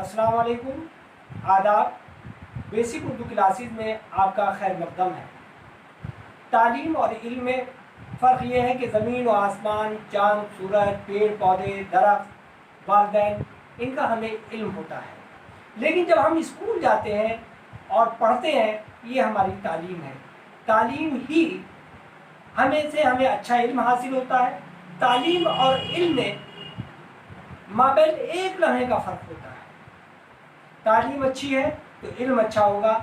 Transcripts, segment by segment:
अस्सलाम वालेकुम, आदाब। बेसिक उर्दू क्लासेस में आपका खैर मकदम है। तालीम और इल्म में फ़र्क ये है कि ज़मीन व आसमान, चाँद, सूरज, पेड़ पौधे, दरख्त, वालिदैन, इनका हमें इल्म होता है। लेकिन जब हम स्कूल जाते हैं और पढ़ते हैं, ये हमारी तालीम है। तालीम ही हमें अच्छा इल्म हासिल होता है। तालीम और इल्म में माबैन एक लम्हे का फ़र्क होता है। तालीम अच्छी है तो इल्म अच्छा होगा।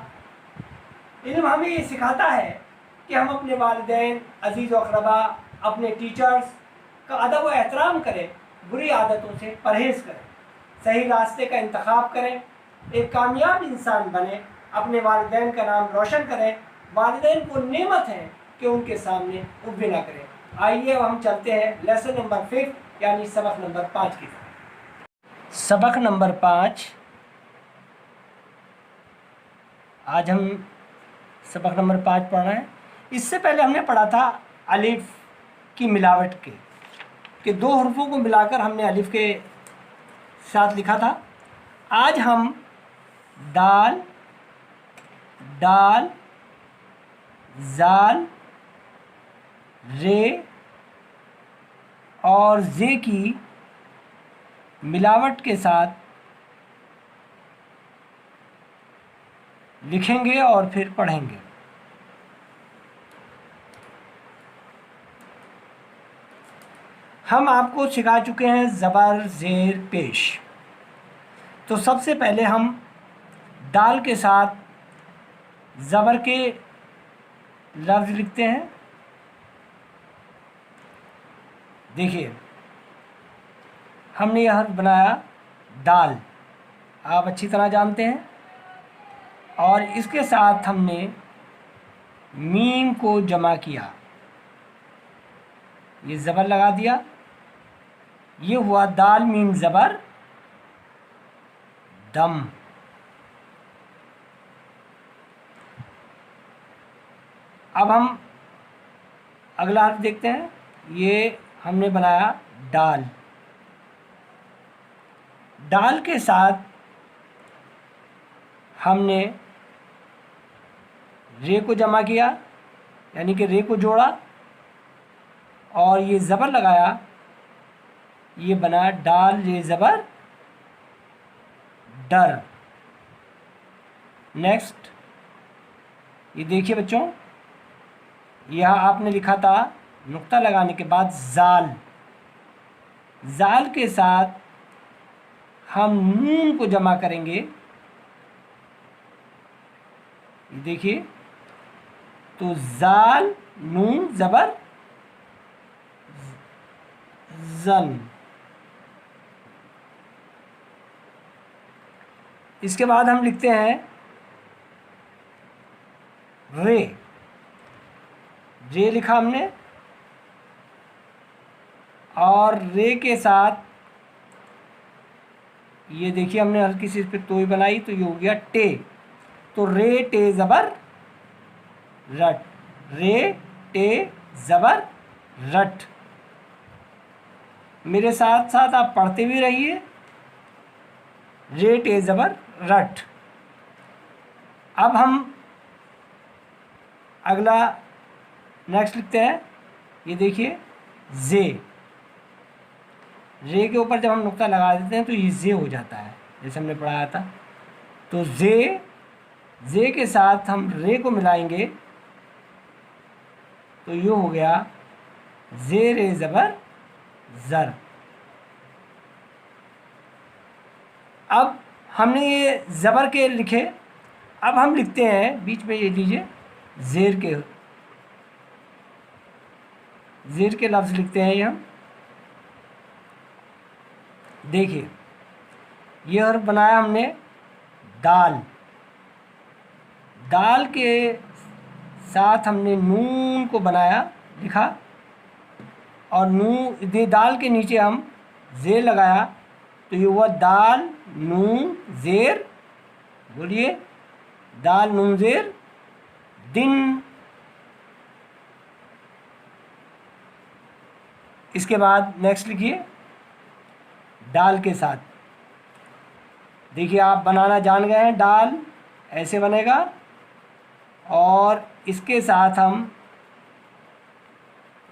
इल्म हमें ये सिखाता है कि हम अपने वालिदैन, अजीज़ व अक़रबा, अपने टीचर्स का अदब व एहतराम करें, बुरी आदतों से परहेज़ करें, सही रास्ते का इंतखाब करें, एक कामयाब इंसान बने, अपने वालिदैन का नाम रोशन करें। वालिदैन को नेमत है कि उनके सामने उब्बे ना करें। आइए अब हम चलते हैं लेसन नंबर 5 यानी सबक नंबर 5 की तरफ। सबक नंबर 5। आज हम सबक नंबर 5 पढ़ रहे हैं। इससे पहले हमने पढ़ा था अलिफ की मिलावट के दो हरफों को मिलाकर हमने अलिफ के साथ लिखा था। आज हम दाल, डाल, जाल, रे और जे की मिलावट के साथ लिखेंगे और फिर पढ़ेंगे। हम आपको सिखा चुके हैं ज़बर, ज़ेर, पेश। तो सबसे पहले हम दाल के साथ ज़बर के लफ्ज़ लिखते हैं। देखिए, हमने यह हर्फ बनाया दाल, आप अच्छी तरह जानते हैं। और इसके साथ हमने मीम को जमा किया, ये ज़बर लगा दिया, ये हुआ दाल मीम ज़बर दम। अब हम अगला हर्फ देखते हैं। ये हमने बनाया डाल। डाल के साथ हमने रे को जमा किया, यानी कि रे को जोड़ा और ये ज़बर लगाया, ये बना डाल रे ज़बर डर। नेक्स्ट, ये देखिए बच्चों, यह आपने लिखा था नुक्ता लगाने के बाद जाल। जाल के साथ हम नून को जमा करेंगे। ये देखिए, तो जाल नून ज़बर जन। इसके बाद हम लिखते हैं रे। रे लिखा हमने और रे के साथ ये देखिए हमने हल्की सी इस पर तोई बनाई, तो ये हो गया टे। तो रे टे ज़बर रट, रे टे ज़बर रट। मेरे साथ साथ आप पढ़ते भी रहिए, रे टे ज़बर रट। अब हम अगला नेक्स्ट लिखते हैं। ये देखिए जे। रे के ऊपर जब हम नुक्ता लगा देते हैं तो ये जे हो जाता है, जैसे हमने पढ़ाया था। तो जे के साथ हम रे को मिलाएंगे, तो ये हो गया जे रे ज़बर ज़र। अब हमने ये ज़बर के लिखे। अब हम लिखते हैं बीच में, ये लीजिए ज़ेर के लफ्ज़ लिखते हैं। ये हम देखिए, ये हर्फ बनाया हमने दाल। दाल के साथ हमने नून को बनाया, लिखा, और नून दाल के नीचे हम ज़ेर लगाया, तो ये हुआ दाल नून ज़ेर। बोलिए, दाल नून ज़ेर दिन। इसके बाद नेक्स्ट लिखिए, दाल के साथ देखिए आप बनाना जान गए हैं, डाल ऐसे बनेगा और इसके साथ हम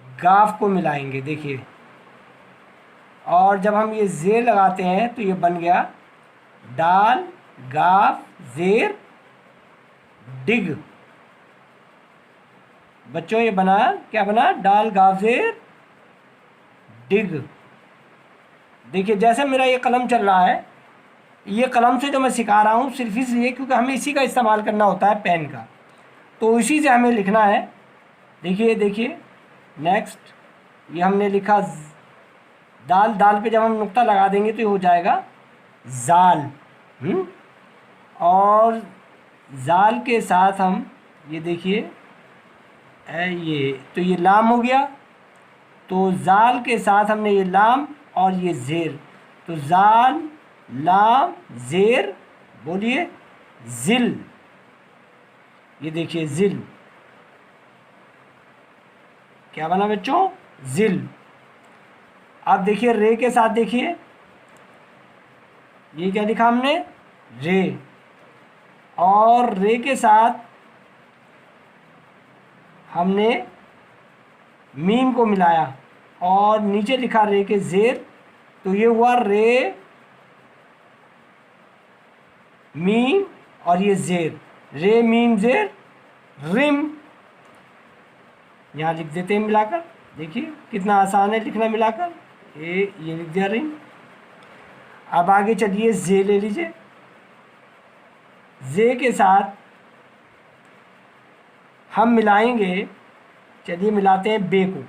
गाफ को मिलाएंगे। देखिए, और जब हम ये ज़ेर लगाते हैं तो ये बन गया डाल गाफ ज़ेर डिग। बच्चों ये बना, क्या बना? डाल गाफ ज़ेर डिग। देखिए जैसे मेरा ये कलम चल रहा है, ये कलम से जो मैं सिखा रहा हूँ सिर्फ इसलिए क्योंकि हमें इसी का इस्तेमाल करना होता है, पेन का, तो इसी से हमें लिखना है। देखिए देखिए नेक्स्ट, ये हमने लिखा दाल, दाल पे जब हम नुक्ता लगा देंगे तो ये हो जाएगा जाल। और जाल के साथ हम ये देखिए ये तो ये लाम हो गया, तो जाल के साथ हमने ये लाम और ये ज़ेर, तो जाल लाम ज़ेर, बोलिए जिल। ये देखिए जिल, क्या बना बच्चों? जिल। अब देखिए रे के साथ, देखिए ये क्या लिखा हमने? रे। और रे के साथ हमने मीम को मिलाया और नीचे लिखा रे के ज़ेर, तो ये हुआ रे मीम और ये ज़ेर, रे मीम ज़ेर रिम। यहाँ लिख देते हैं मिलाकर, देखिए कितना आसान है लिखना मिलाकर। ये लिख दिया रिम। अब आगे चलिए जे ले लीजिए, जे के साथ हम मिलाएंगे, चलिए मिलाते हैं बे को,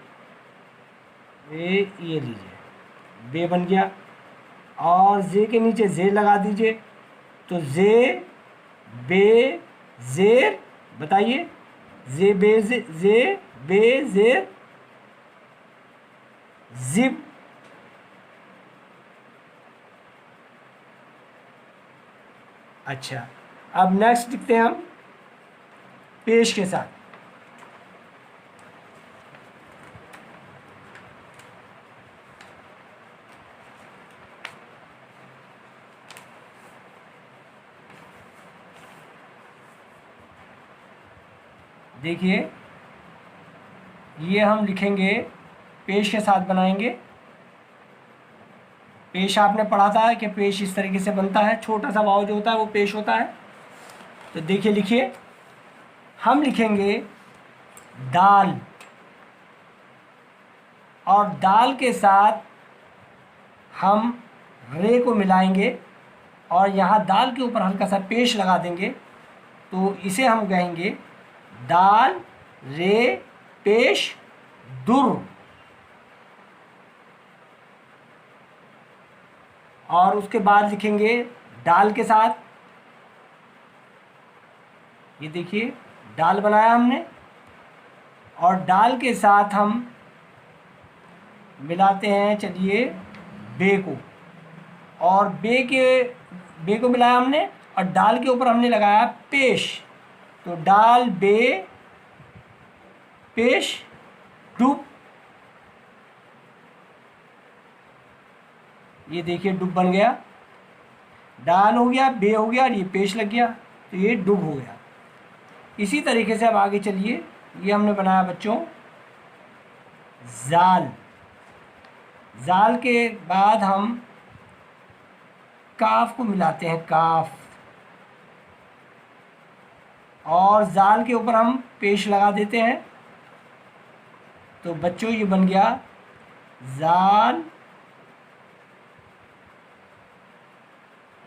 ये लीजिए बे बन गया। और जे के नीचे जे लगा दीजिए, तो जे बे ज़ेर, बताइए जे बे ज़ेर जिब। अच्छा, अब नेक्स्ट लिखते हैं हम पेश के साथ। देखिए ये हम लिखेंगे, पेश के साथ बनाएंगे। पेश आपने पढ़ा था कि पेश इस तरीके से बनता है, छोटा सा वाव जो होता है वो पेश होता है। तो देखिए लिखिए, हम लिखेंगे दाल, और दाल के साथ हम रे को मिलाएंगे और यहाँ दाल के ऊपर हल्का सा पेश लगा देंगे, तो इसे हम कहेंगे दाल रे पेश दुर। और उसके बाद लिखेंगे डाल के साथ, ये देखिए डाल बनाया हमने, और डाल के साथ हम मिलाते हैं, चलिए बे को, और बे को मिलाया हमने और डाल के ऊपर हमने लगाया पेश, तो डाल बे पेश डूब। ये देखिए डूब बन गया, डाल हो गया, बे हो गया और ये पेश लग गया, तो ये डूब हो गया। इसी तरीके से अब आगे चलिए, ये हमने बनाया बच्चों जाल। जाल के बाद हम काफ को मिलाते हैं, काफ, और जाल के ऊपर हम पेश लगा देते हैं, तो बच्चों ये बन गया जाल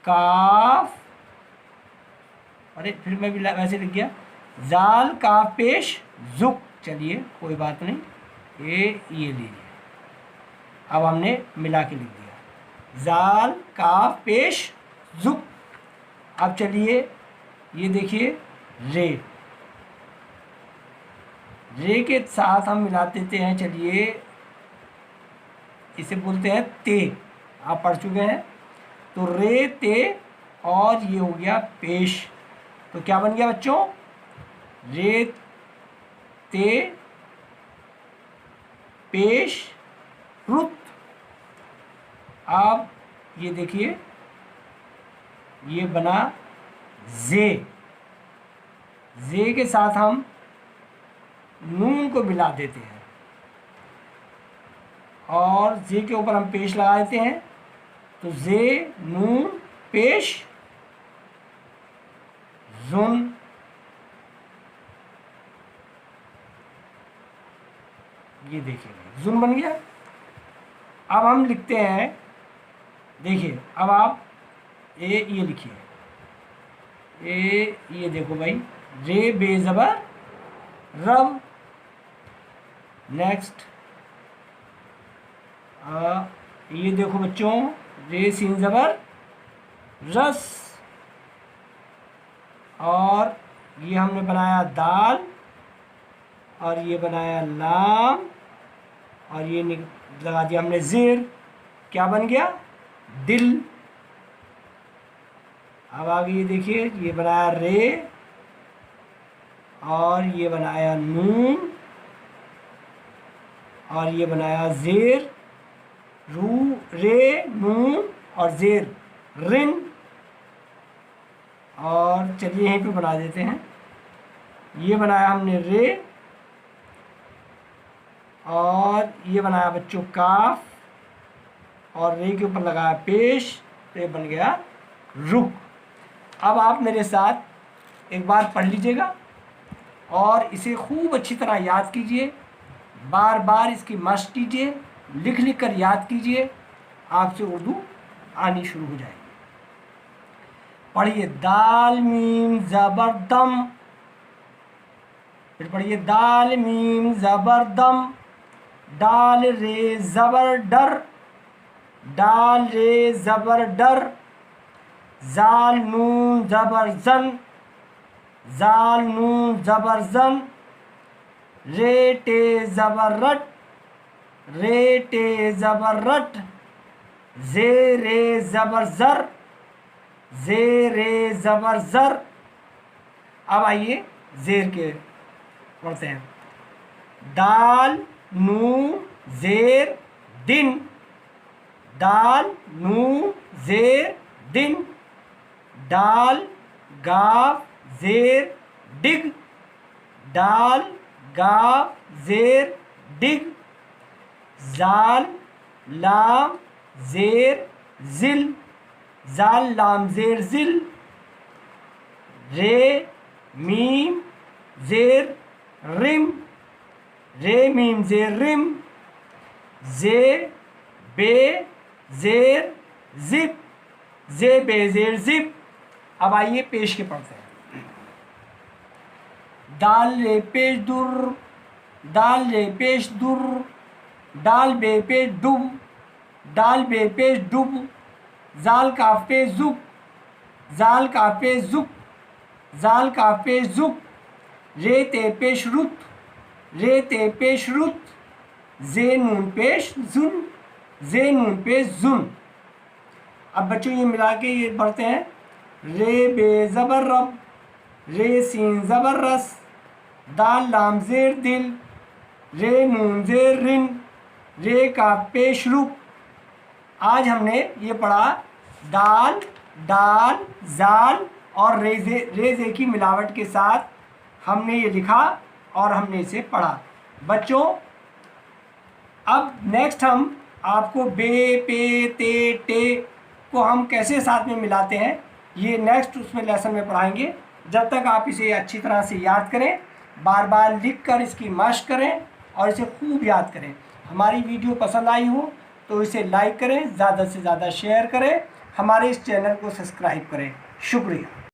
काफ, अरे फिर मैं भी वैसे लिख गया जाल काफ पेश जुक। चलिए कोई बात नहीं, ये लीजिए, अब हमने मिला के लिख दिया जाल काफ पेश जुक। अब चलिए ये देखिए रे के साथ हम मिला देते हैं, चलिए इसे बोलते हैं ते, आप पढ़ चुके हैं, तो रे ते, और ये हो गया पेश, तो क्या बन गया बच्चों? रे ते पेश रुत। अब ये देखिए ये बना जे। जे के साथ हम नून को मिला देते हैं और जे के ऊपर हम पेश लगा देते हैं, तो जे नून पेश जुन। ये देखिए जुन बन गया। अब हम लिखते हैं, देखिए अब आप ये लिखिए, ये देखो भाई, रे बेज़बर रब। नेक्स्ट ये देखो बच्चों, रे सीन ज़बर रस। और ये हमने बनाया दाल, और ये बनाया लाम, और ये लगा दिया हमने ज़ेर। क्या बन गया? दिल। अब आगे ये देखिए, ये बनाया रे, और ये बनाया नून, और ये बनाया ज़ेर। रू, रे, नून और ज़ेर, रिन। और चलिए यहीं पे बना देते हैं। ये बनाया हमने रे, और ये बनाया बच्चों काफ, और रे के ऊपर लगाया पेश, तो ये बन गया रुक। अब आप मेरे साथ एक बार पढ़ लीजिएगा और इसे खूब अच्छी तरह याद कीजिए, बार बार इसकी मशक कीजिए, लिख लिख कर याद कीजिए, आपसे उर्दू आनी शुरू हो जाएगी। पढ़िए, दाल मीम ज़बर दम। फिर पढ़िए, दाल मीम ज़बर दम। डाल रे ज़बर डर। डाल रे ज़बर डर। जाल नून ज़बर जन। जाल नून ज़बर जन। रे टे ज़बर रट। रे टे ज़बर रट। जे रे ज़बर ज़र। जे रे ज़बर ज़र। अब आइए ज़ेर के पढ़ते हैं। दाल नून ज़ेर दिन। दाल नून ज़ेर दिन। डाल गाफ ज़ेर डिग। डाल गाफ ज़ेर डिग। जाल लाम ज़ेर ज़िल। जाल लाम ज़ेर ज़िल। रे मीम ज़ेर रिम। रे मीम ज़ेर रिम। जे बे ज़ेर ज़िप। जे बे ज़ेर ज़िप। अब आइए पेश के पढ़ते हैं। दाल रे पेश दुर। दाल रे पेश दुर। डाल बे पेश डुब। डाल बे पेश डुब। जाल काफ पे जुक। जाल काफ पे जुक। जाल काफ पे जुक। रे ते पेश रुत। रे ते पेश रुत। जे नून पेश जुन। जे नून पेश जुन। अब बच्चों ये मिला के ये पढ़ते हैं। रे बे ज़बर रब। रे सीन ज़बर रस। दाल लाम ज़ेर दिल। रे नून ज़ेर रिन। रे का पेश रुक। आज हमने ये पढ़ा दाल, डाल, जाल और रेजे की मिलावट के साथ हमने ये लिखा और हमने इसे पढ़ा। बच्चों अब नेक्स्ट हम आपको बे, पे, ते, टे को हम कैसे साथ में मिलाते हैं ये नेक्स्ट उसमें लेसन में पढ़ाएंगे। जब तक आप इसे अच्छी तरह से याद करें, बार बार लिख कर इसकी मशक करें और इसे खूब याद करें। हमारी वीडियो पसंद आई हो तो इसे लाइक करें, ज़्यादा से ज़्यादा शेयर करें, हमारे इस चैनल को सब्सक्राइब करें। शुक्रिया।